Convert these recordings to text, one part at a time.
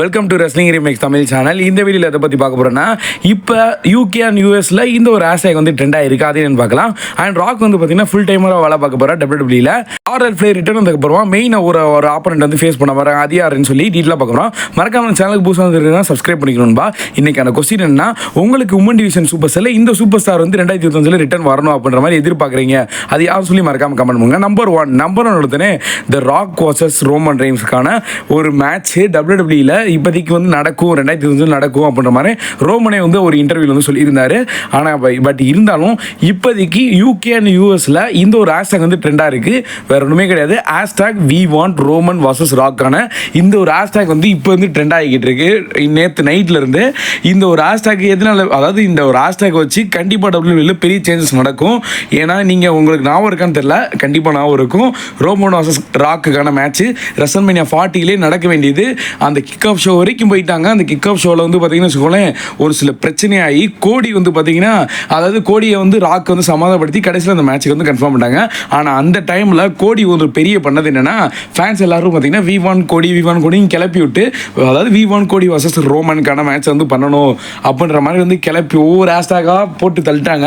Welcome to wrestling remakes Tamil channel. இந்த வீடியோவில் எதை பற்றி பார்க்க போகிறோன்னா, இப்போ யூகே அண்ட் யூஎஸில் இந்த ஒரு ஹேஷ்டேக் வந்து ட்ரெண்டாக இருக்குது. அது என்னன்னு பார்க்கலாம். அண்ட் ராக் வந்து பார்த்தீங்கன்னா ஃபுல் டைமராக வேலை பார்க்க போகிறா டபிள்யூடபிள்யூல. ஆர்ஆர் ஃப்ளே ரிட்டர்ன் வந்ததுக்கப்புறமா மெயினாக ஒரு ஆப்பனண்ட் வந்து ஃபேஸ் பண்ண வர அது யாருன்னு சொல்லி டீட்டெயிலாக பார்க்குறோம். மறக்காம சேனலுக்கு புதுசாக வந்து சப்ஸ்கிரைப் பண்ணிக்கணும்பா. இன்றைக்கான கொஸ்டின் என்ன, உங்களுக்கு உமன் டிவிஷன் சூப்பர் ஸ்டாரில் இந்த சூப்பர் ஸ்டார் வந்து 2025 ரிட்டர்ன் வரணும் அப்படின்ற மாதிரி எதிர்பார்க்குறீங்க. அது யாரும் சொல்லி மறக்காம கமெண்ட் பண்ணுங்க. நம்பர் ஒன் எடுத்தனே த ராக் வர்சஸ் ரோமன் ரெயின்ஸ்க்கான ஒரு மேட்ச் டபிள்யூடபிள்யூல இப்போதைக்கு வந்து நடக்கும், 2025 நடக்கும் அப்படின்ற மாதிரி ரோமனே வந்து ஒரு இன்டர்வியூவில் வந்து சொல்லியிருந்தாரு. ஆனால் பட் இருந்தாலும் இப்போதைக்கு யூகே அண்ட் யூஎஸில் இந்த ஒரு ஹேஷ்டாக் வந்து ட்ரெண்டாக இருக்குது. வேறு ஒன்றுமே கிடையாது. Hashtag we want Roman versus ராக்கான இந்த ஒரு ஹேஷ்டாக் வந்து இப்போ வந்து ட்ரெண்ட் ஆகிக்கிட்டு இருக்கு. நேற்று நைட்லேருந்து இந்த ஒரு ஹேஷ்டாக் எதனால, அதாவது இந்த ஒரு ஹேஷ்டாக் வச்சு கண்டிப்பாக டபிள்யூடபிள்யூல பெரிய சேஞ்சஸ் நடக்கும். ஏன்னா நீங்கள் உங்களுக்கு ஞாபகம் இருக்கான்னு தெரியல, கண்டிப்பாக ஞாபகம் இருக்கும். ரோமன் வர்சஸ் ராக்குக்கான மேட்ச் ரெசல்மேனியா 40 நடக்க வேண்டியது அந்த கிக் ஆஃப் ஷோ வரைக்கும் போயிட்டாங்க. அந்த கிக் ஆஃப் ஷோவில் வந்து பார்த்தீங்கன்னா வச்சுக்கோங்களேன், ஒரு சில பிரச்சனையாகி கோடி வந்து பார்த்தீங்கன்னா, அதாவது கோடியை வந்து ராக் வந்து சமாதானப்படுத்தி கடைசியில் அந்த மேட்ச்சுக்கு வந்து கன்ஃபார்ம் பண்ணிட்டாங்க. ஆனால் அந்த டைமில் கோடி ஒரு பெரிய பண்ணது என்னென்னா, ஃபேன்ஸ் எல்லாரும் பார்த்தீங்கன்னா வி வான் கோடின்னு கிளப்பி விட்டு, அதாவது வி வான் கோடி வர்சஸ் ரோமனுக்கான மேட்ச் வந்து பண்ணணும் அப்படின்ற மாதிரி வந்து கிளப்பி ஒவ்வொரு ஹேஷ்டாகாக போட்டு தள்ளிட்டாங்க.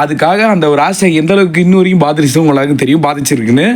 அதுக்காக அந்த ஒரு ஹேஷ்டாக் எந்த அளவுக்கு இன்னும் வரைக்கும் பாதிச்சு உங்களுக்கு தெரியும், பாதிச்சிருக்குன்னு.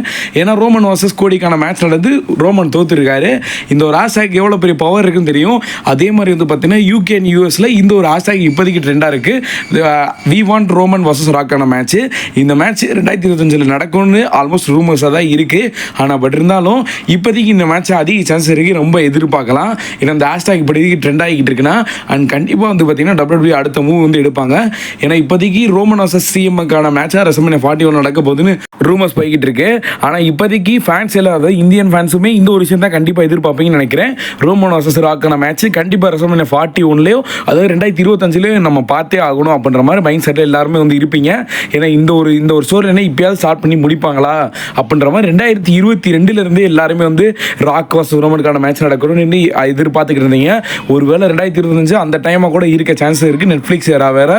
ஏன்னா ரோமன் வர்சஸ் கோடிக்கான மேட்ச் நடந்து ரோமன் தோத்துருக்காரு. இந்த ஒரு ஹேஷ்டாக் எவ்வளோ பெரிய பவர் இருக்குன்னு தெரியும். அதே மாதிரி வந்து பார்த்தீங்கன்னா யூகே அண்ட் யூஎஸில் இந்த ஒரு ஹேஷ்டாக் இப்போதைக்கு ட்ரெண்டாக இருக்குது. வி வாண்ட் ரோமன் வர்சஸ் ராக்கான மேட்ச். இந்த மேட்ச் 2025 நடக்கும்னு ஆல்மோஸ்ட் ரூமர்ஸாக தான் இருக்குது. ஆனால் பட் இருந்தாலும் இப்போதைக்கு இந்த மேட்ச் அதிக சான்ஸ் இருக்குது, ரொம்ப எதிர்பார்க்கலாம். ஏன்னா இந்த ஹேஷ்டாக் இப்போதைக்கு ட்ரெண்ட் ஆகிட்டு இருக்குன்னா, அண்ட் கண்டிப்பாக வந்து பார்த்தீங்கன்னா டபிள்யூடபிள்யூ அடுத்த மூவ் வந்து எடுப்பாங்க. ஏன்னா இப்போதைக்கு ரோமன் வர்சஸ் சிஎம்முக்கான மேட்சாக ரெசல்மேனியா 41 நடக்க போகுதுன்னு ரூமர்ஸ் போய்கிட்டு இருக்கு. ஆனால் இப்போதைக்கு ஃபேன்ஸ் எல்லாம், அதாவது இந்தியன் ஃபேன்ஸுமே இந்த ஒரு விஷயம் தான் கண்டிப்பாக எதிர்பார்ப்பீங்கன்னு நினைக்கிறேன். ரோமன் வர்சஸ் ராக்கான மேட்ச் கண்டிப்பாக ரெசல்மேனியா 41 அதாவது 2025 நம்ம பார்த்தே ஆகணும் அப்படின்ற மாதிரி மைண்ட் செட்டில் எல்லாருமே வந்து இருப்பீங்க. ஏன்னா இந்த ஒரு ஸ்டோரி என்ன இப்பயாவது ஸ்டார்ட் பண்ணி முடிப்பாங்களா அப்படின்ற மாதிரி 2022 எல்லாருமே வந்து ராக் வர்சஸ் ரோமனுக்கான மேட்ச் நடக்கணும்னு எதிர்பார்த்துக்கிட்டு இருந்தீங்க. ஒருவேளை 2025 அந்த டைமாக கூட இருக்க சான்ஸ் இருக்குது. நெட்ஃப்ளிக்ஸ் வேற,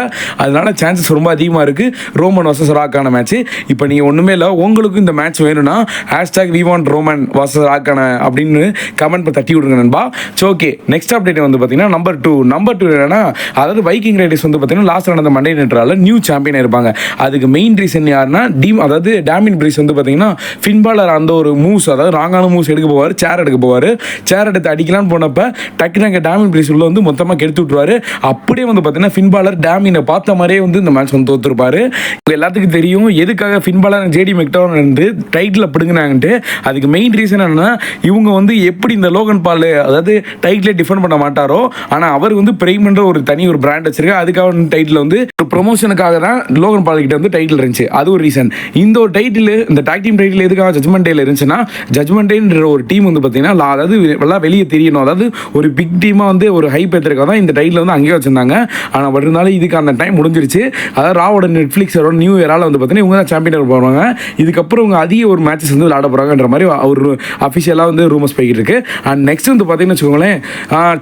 அதனால சான்சஸ் ரொம்ப அதிகமாக இருக்குது ரோமன் வர்சஸ் ராக்கான மேட்ச். இப்போ நீங்கள் ஒன்றுமே இல்லை, உங்களுக்கு இந்த மேட்ச் வேணும்னா hashtag we want Roman versus ராக்கான அப்படின்னு கமெண்ட் தட்டி விடுங்க நண்பா. ஸோ ஓகே, நெக்ஸ்ட் அப்டேட் வந்து பார்த்தீங்கன்னா நம்பர் டூ என்னன்னா, அதாவது வைக்கிங் ரைடர்ஸ் வந்து பார்த்தீங்கன்னா லாஸ்ட் நடந்த மண்டே நைட்ரால நியூ சாம்பியன் இருப்பாங்க. அதுக்கு மெயின் ரீசன் யாருன்னா அதாவது டேமின் பிரீஸ் வந்து பார்த்தீங்கன்னா ஃபின்பாலர் அந்த ஒரு மூவ்ஸ், அதாவது ராங்கான மூவ்ஸ் எடுக்க போவார், சேர் எடுத்து அடிக்கலான்னு போனப்ப டக்குனு டேமின் பிரீஸ் உள்ள வந்து மொத்தமாக கெடுத்து விட்டுருவாரு. அப்படியே வந்து பார்த்தீங்கன்னா ஃபின்பாலர் டேமினை பார்த்த மாதிரியே வந்து இந்த மேட்ச் வந்து தோத்துருப்பாரு. எல்லாத்துக்கும் தெரியும் எதுக்காக ஃபின்பாலர் ஜேடி மெக்டோன் வந்து டைட்டில் பிடுங்கினாங்கன்ட்டு. அதுக்கு மெயின் ரீசன் என்னன்னா, இவங்க வந்து எப்படி இந்த லோகன் பால், அதாவது டைட்டில் டிஃபெண்ட் பண்ண மாட்டாரோ, ஆனால் அவர் வந்து பிரைம்ன்ற ஒரு தனி ஒரு பிராண்ட் வச்சிருக்காரு. அதுக்காக டைட்டில் வந்து ஒரு ப்ரொமோஷனுக்காக தான் லோகன் பால் கிட்ட வந்து டைட்டில் இருந்துச்சு. அது ஒரு ரீசன். இந்த ஒரு டைட்டில், இந்த டாக் டீம் டைட்டில் எதுக்காக ஜட்மெண்ட் டேல இருந்துச்சுன்னா, ஜட்மெண்ட் டேன்ற ஒரு டீம் வந்து பார்த்தீங்கன்னா, அதாவது எல்லாம் வெளியே தெரியணும், அதாவது ஒரு பிக் டீமாக வந்து ஒரு ஹைப் ஏற்றுறதுக்காக தான் இந்த டைட்டில் வந்து அங்கேயே வச்சிருந்தாங்க. ஆனால் பட் இருந்தாலும் இதுக்கு அந்த டைம் முடிஞ்சிருச்சு. அதாவது ராவோட நெட்ஃப்ளிக்ஸோட நியூ இயரால் வந்து பார்த்தீங்கன்னா இவங்க தான் சாம்பியன் போவாங்க. இதுக்கப்புறம் இவங்க அதிக ஒரு மேட்சஸ் வந்து விளையாட போகிறாங்கன்ற மாதிரி ஒரு அஃபிஷியலாக வந்து ரூமர்ஸ் போய்கிட்டு இருக்கு. அண்ட் நெக்ஸ்ட் வந்து பார்த்தீங்கன்னா வச்சுக்கோங்களேன்,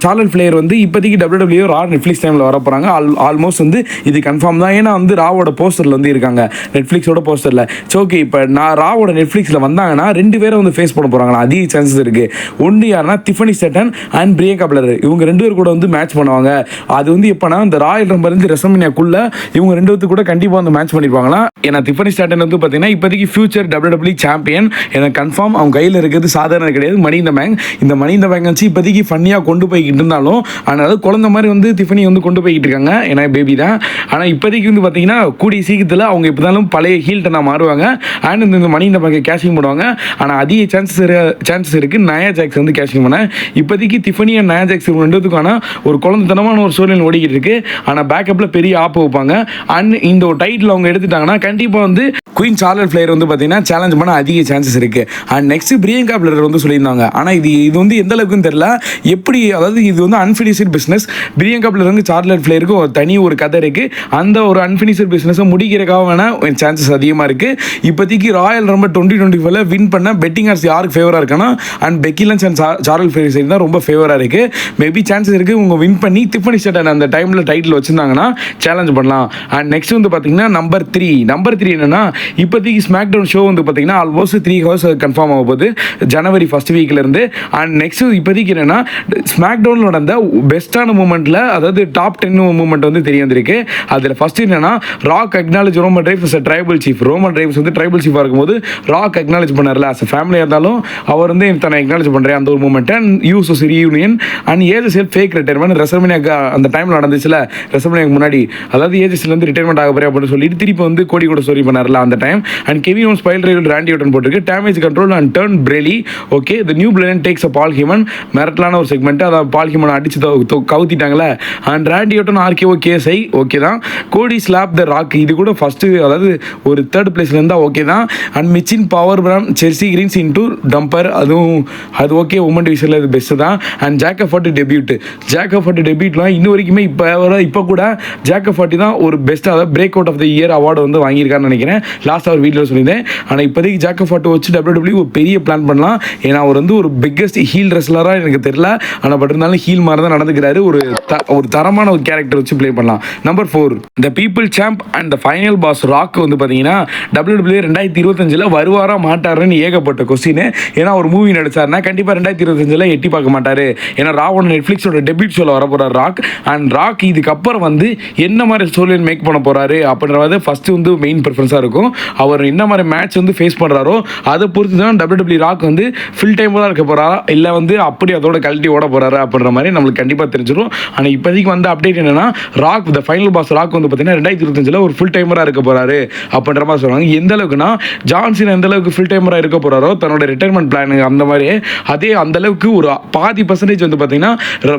சார்லட் ஃப்ளேயர் வந்து இப்போதைக்கு டபிள்யூடபிள்யூ ரா நெட்ஃப்ளிக்ஸ் டைமில் வர போகிறாங்க. ஆல்மோஸ்ட் வந்து இது கன்ஃபார்ம் தான். ஏன்னா வந்து ராவோட போஸ்டரில் வந்து இருக்காங்க, நெட்ஃப்ளிக்ஸோட போஸ்டரில். ஸோ ஓகே, இப்போ நான் ராவோட நெட்ஃப்ளிக்ஸில் வந்தாங்கன்னா 2 பேரை வந்து ஃபேஸ் பண்ண போகிறாங்களா, அதிக சான்சஸ் இருக்குது. ஒன்று யாருன்னா டிஃபனி ஸ்டேட்டன் அண்ட் பிரியங்கா பிளர், இவங்க 2 பேர் கூட வந்து மேட்ச் பண்ணுவாங்க. அது வந்து எப்போனா இந்த ராயல் ரம்பர் இருந்து ரெசல்மேனியாக்குள்ள இவங்க 2 பேருக்கு கூட கண்டிப்பாக வந்து மேட்ச் பண்ணிருப்பாங்களா. ஏன்னா டிஃபனி ஸ்டேட்டன் வந்து பார்த்தீங்கன்னா இப்போதைக்கு ஃபியூச்சர் டபிள்யூடபிள்யூ சாம்பியன். எனக்கு கன்ஃபார்ம் அவங்க கையில் இருக்கிறது சாதாரண கிடையாது, மணி இந்த பேங்க். இந்த மணி இந்த பேங்க் வச்சு இப்போதைக்கு ஃபன்னியாக கொண்டு போய்கிட்டு இருந்தாலும், ஆனால் குழந்தை மாதிரி வந்து டிஃபனி வந்து கொண்டு போய்கிட்டு இருக்காங்க. ஏன்னா பேபி தான். ஆனால் இப்போதைக்கு வந்து பார்த்தீங்கன்னா கூடிய சீக்கிரத்தில் அவங்க எப்போதாலும் பழைய ஹீல்ட்டை மாறுவாங்க. அண்ட் இந்த மணி இந்த பேங்கை கேஷிங் பண்ணுவாங்க. ஆனால் அதிக சான்சஸ் இருக்குது நயா ஜாக்ஸ் வந்து கேஷிங் பண்ண. இப்போதைக்கு டிஃபனி அண்ட் நயா ஜாக்ஸ் 2த்துக்கான ஒரு குழந்தைத்தனமான ஒரு சூழ்நிலை ஓடிக்கிட்டு இருக்கு. ஆனால் பேக்கப்பில் பெரிய ஆப்பு வைப்பாங்க. அண்ட் இந்த ஒரு டைட்டில் அவங்க எடுத்துட்டாங்கன்னா கண்டிப்பாக வந்து குயின் சார்லட் ஃப்ளேயர் வந்து பார்த்தீங்கன்னா சேலஞ்ச் பண்ண அதிக சான்சஸ் இருக்குது. அண்ட் நெக்ஸ்ட் பிரியங்கா பிளர் வந்து சொல்லியிருந்தாங்க. ஆனால் இது வந்து எந்த அளவுக்குன்னு தெரியல, எப்படி, அதாவது இது வந்து அன்ஃபினிஷ்டு பிஸ்னஸ். பிரியங்கா பிளர் வந்து சார்லட் ஃப்ளேயருக்கு ஒரு தனி ஒரு கதை இருக்குது. அந்த ஒரு அன்ஃபினிஷ்டு பிஸ்னஸை முடிக்கிறக்காக வேணால் சான்சஸ் அதிகமாக இருக்குது. இப்போதைக்கு ராயல் ரம்பர் 2025 வின் பண்ண பெட்டிங் ஆர்ஸ் யாருக்கு ஃபேவராக இருக்குன்னா, and Peggy lunch and சார்லட் flare side தான் ரொம்ப ஃபேவராக இருக்குது. மேபி சான்சஸ் இருக்குது இவங்க வின் பண்ணி டிஃபனி ஸ்டேட்டன் அந்த டைமில் டைட்டில் வச்சுருந்தாங்கன்னா சேலஞ்ச் பண்ணலாம். அண்ட் நெக்ஸ்ட் வந்து பார்த்தீங்கன்னா நம்பர் த்ரீ என்னன்னா, இப்போதைக்கு ஸ்மாக் டவுன் ஷோ வந்து பார்த்தீங்கன்னா ஆல்மோஸ்ட் 3 hours கன்ஃபார்ம் ஆக போகுது ஜனவரி 1st வீக்லேருந்து. அண்ட் நெக்ஸ்ட் இப்போதைக்கு என்னன்னா, ஸ்மாக் டவுனில் நடந்த பெஸ்ட்டான மூமெண்ட்டில், அதாவது டாப் 10 மூமெண்ட் வந்து தெரிய வந்திருக்கு. அதில் ஃபஸ்ட்டு என்னன்னா, Rock acknowledge Roman Reigns as tribal chief. Roman Reigns வந்து ட்ரைபல் சீஃபாக இருக்கும்போது ராக் அக்னாலேஜ் பண்ணார்ல, அஸ் ஃபேமிலியாக இருந்தாலும் அவர் வந்து தன்னை அக்னாலேஜ் பண்ணுறேன் அந்த ஒரு moment. And Usos reunion and ஏஜெஸ்எல் ஃபேக் ரிட்டைர்மெண்ட். ரெசல்மேனியாக்கு அந்த டைமில் நடந்துச்சுல, ரெசல்மேனியாக்கு முன்னாடி, அதாவது ஏஜெஸ்லேருந்து ரிட்டைர்மெண்ட் ஆக போகிறேன் அப்படின்னு சொல்லிட்டு திருப்பி வந்து கோடி கூட ஸ்டோரி பண்ணார்ல அந்த time. And Kevin Owens piledriver Randy Orton போட்டிருக்கு. டேமேஜ் கண்ட்ரோல் அண்ட் டர்ன் பிரேலி. Okay, the new plane takes a Paul Heyman. மிரட்டலான ஒரு செக்மெண்ட், அதாவது பால் ஹியூமன் அடிச்சு கவுத்திட்டாங்களே. And Randy Orton RKO KSI okay தான். கோடி ஸ்லாப் த rock, இது கூட ஃபஸ்ட்டு, அதாவது ஒரு தேர்ட் பிளேஸ்ல இருந்தால் ஓகே தான். And Michin powerbomb Chelsea Greens into dumpster, அதுவும் அது ஓகே. உமன் டிவிஷனில் இது பெஸ்ட்டு தான். And Jacob Fatu debut. Jacob Fatu டெபியூட்லாம் இன்ன வரைக்குமே இப்போ கூட ஜாக்கப் ஃபார்ட்டி தான் ஒரு பெஸ்ட்டாக, அதாவது break out of the year award வந்து வாங்கியிருக்காருன்னு நினைக்கிறேன். லாஸ்ட் அவர் வீடியோவில் சொல்லியிருந்தேன். ஆனால் இப்போதைக்கு ஜாக்கப் ஃபார்ட்டி வச்சு WWE ஒரு பெரிய பிளான் பண்ணலாம். ஏன்னா அவர் வந்து ஒரு பிக்கஸ்ட் ஹீல் ரெஸ்லராக எனக்கு தெரியல, ஆனால் பட் இருந்தாலும் ஹீல் மாதிரி தான் நடந்துக்கிறாரு. ஒரு தரமான ஒரு கேரக்டர் வச்சு ப்ளே பண்ணலாம். Number 4, the people champ and the final boss Rock வந்து பார்த்தீங்கன்னா WWE 2025 வருவாரா மாட்டாருன்னு ஏகப்பட்ட கொஸ்டின். ஏன்னா ஒரு மூவி நடிச்சாருன்னா கண்டிப்பாக 2025 எட்டி பார்க்க மாட்டார். ஏன்னா ராவோட நெட்ஃப்ளிக்ஸோட டெபியூட் ஷோவில் வர போகிறார் ராக். அண்ட் ராக் இதுக்கப்புறம் வந்து என்ன மாதிரி ஸ்டோரி மேக் பண்ண போகிறாரு அப்படின்றது ஃபஸ்ட்டு வந்து மெயின் ப்ரிஃபரன்ஸாக இருக்கும். அவர் என்ன மாதிரி மேட்ச் வந்து ஃபேஸ் பண்ணுறாரோ அதை பொறுத்து தான் WWE ராக் வந்து ஃபுல் டைமராக இருக்க போகிறாரா, இல்லை வந்து அப்படி அதோட கழட்டி ஓட போகிறாரு அப்படின்ற மாதிரி நம்மளுக்கு கண்டிப்பாக தெரிஞ்சிடும். ஆனால் இப்போதைக்கு வந்து அப்டேட் என்னன்னா, Rock the final boss Rock வந்து பார்த்தீங்கன்னா 2025 ஒரு ஃபுல் டைமராக இருக்க போகிறாரு அப்படின்ற மாதிரி சொல்கிறாங்க. எந்த அளவுக்குன்னா, ஜான்சன் எந்த அளவுக்கு ஃபுல் டைமராக இருக்க போகிறாரோ தன்னோட ரிட்டைர்மெண்ட் பிளான் அந்த மாதிரி, அதே அந்த அளவுக்கு ஒரு பாதி பர்சன்டேஜ் வந்து பார்த்தீங்கன்னா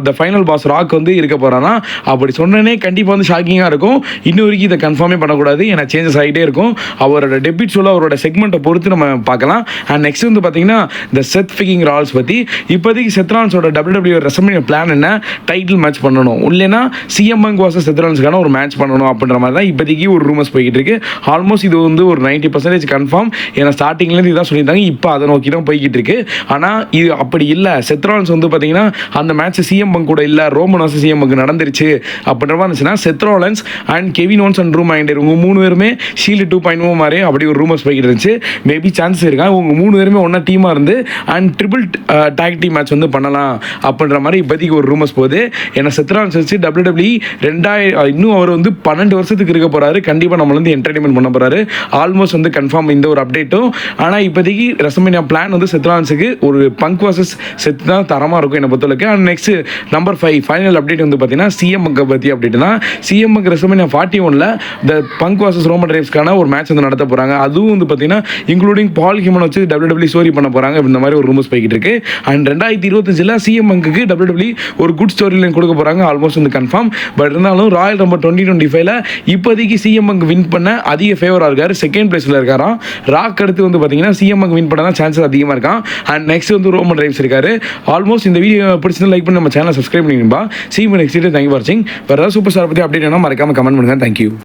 த ஃபைனல் பாஸ் ராக் வந்து இருக்க போகிறானா. அப்படி சொன்னனே கண்டிப்பாக வந்து ஷாக்கிங்காக இருக்கும். இன்னும் வரைக்கும் இதை கன்ஃபார்மே பண்ணக்கூடாது, ஏன்னா சேஞ்சஸ் ஆகிட்டே இருக்கும். அவரோட டெபியூட் ஷோவில் அவரோட செக்மெண்ட்டை பொறுத்து நம்ம பார்க்கலாம். அண்ட் நெக்ஸ்ட் வந்து பார்த்தீங்கன்னா த செத் ஃபிக்கிங் ரால்ஸ் பற்றி. இப்போதைக்கு செத்ரான்ஸோட WWE ரெசல்மேனியா பிளான் என்ன, டைட்டில் மேட்ச் பண்ணணும், இல்லைன்னா சிஎம் பங்க் வாசஸ் செத்ரான்ஸ்க்கான ஒரு மேட்ச் பண்ணணும் அப்படின்ற மாதிரி தான் இப்போதைக்கு ஒரு ரூமர்ஸ் போய்கிட்டு இருக்கு. ஆல்மோஸ்ட் இது வந்து ஒரு 90% கன்ஃபார்ம். ஏன்னா ஸ்டார்டிங்லேருந்து இதான் சொல்லியிருந்தாங்க, இப்போ அதை நோக்கி தான் போய்கிட்டு இருக்கு. ஆனால் இது அப்படி இல்லை. செத்ரான்ஸ் வந்து பார்த்தீங்கன்னா அந்த மேட்ச் சிஎம் பங்க் கூட இல்லை, ரோமன் வாசஸ் சிஎம் பங்க் நடந்துருச்சு அப்படின்ற மாதிரி இருந்துச்சுன்னா Seth Rollins and Kevin Owens and Drew McIntyre இவங்க 3 பேருமே ஷீல்டு 2.0 மாதிரி அப்படி ஒரு ரூமர்ஸ் போய்கிட்டு இருந்துச்சு. மேபி சான்சஸ் இருக்காங்க இவங்க 3 பேருமே ஒன்றா டீமாக இருந்து and triple talk team match வந்து பண்ணலாம் அப்படின்ற மாதிரி இப்போதைக்கு ஒரு ரூமர்ஸ் போகுது. ஏன்னா செத்ரான்ஸ் வச்சு WWE இன்னும் அவர் வந்து 12 வருஷத்துக்கு இருக்க போகிறாரு. கண்டிப்பாக நம்மள வந்து என்டர்டைன்மெண்ட் பண்ண போகிறாரு. ஆல்மோஸ்ட் வந்து கன்ஃபார்ம் இந்த ஒரு அப்டேட்டும். ஆனால் இப்போதைக்கு ரெசல்மேனியா பிளான் வந்து செத்ரான்ஸுக்கு ஒரு பங்க் வாசஸ் செத் தான் தரமாக இருக்கும் என்னை பொறுத்தவரைக்கு. And next number 5 final update வந்து பார்த்தீங்கன்னா சிஎம் பங்கை பற்றி அப்டேட் தான். CM Punk WrestleMania 41 the Punk versus Roman ரெயின்ஸ்க்கான ஒரு மேட்ச் வந்து நடத்த போகிறாங்க. அதுவும் வந்து பார்த்தீங்கன்னா இன்க்ளூடிங் பால் ஹியூமன் வச்சு WWE ஸ்டோரி பண்ண போகிறாங்க. இந்த மாதிரி ஒரு ரூமர்ஸ் போய்கிட்டு இருக்கு. அண்ட் 2025 சிஎம் பங்குக்கு WWE ஒரு குட் ஸ்டோரி லைன் கொடுக்க போகிறாங்க. ஆல்மோஸ்ட் வந்து கன்ஃபார்ம். பட் இருந்தாலும் ராயல் ரம்பல் 2025 இப்போதைக்கு சிஎம் பங்க் வின் பண்ண அதிக ஃபேவராக இருக்காரு. செகண்ட் பிளேஸில் இருக்காராம். ராக் அடுத்து வந்து பார்த்தீங்கன்னா சிஎம் பங்க் வின் பண்ண தான் சான்சஸ் அதிகமாக இருக்கான். அண்ட் நெக்ஸ்ட் வந்து ரோமன் ரெயின்ஸ் இருக்காரு. ஆல்மோஸ்ட் இந்த வீடியோ பிடிச்சிருந்தா லைக் பண்ணி நம்ம சேனல் சப்ஸ்கிரைப் பண்ணிடும்பா. See you next video. Thank you for watching. வேறு ஏதாவது சூப்பர் ஸ்டார் பற்றி அப்டேட் வேணால் மறக்காமல் கமெண்ட் பண்ணுங்கள். தேங்க்யூ.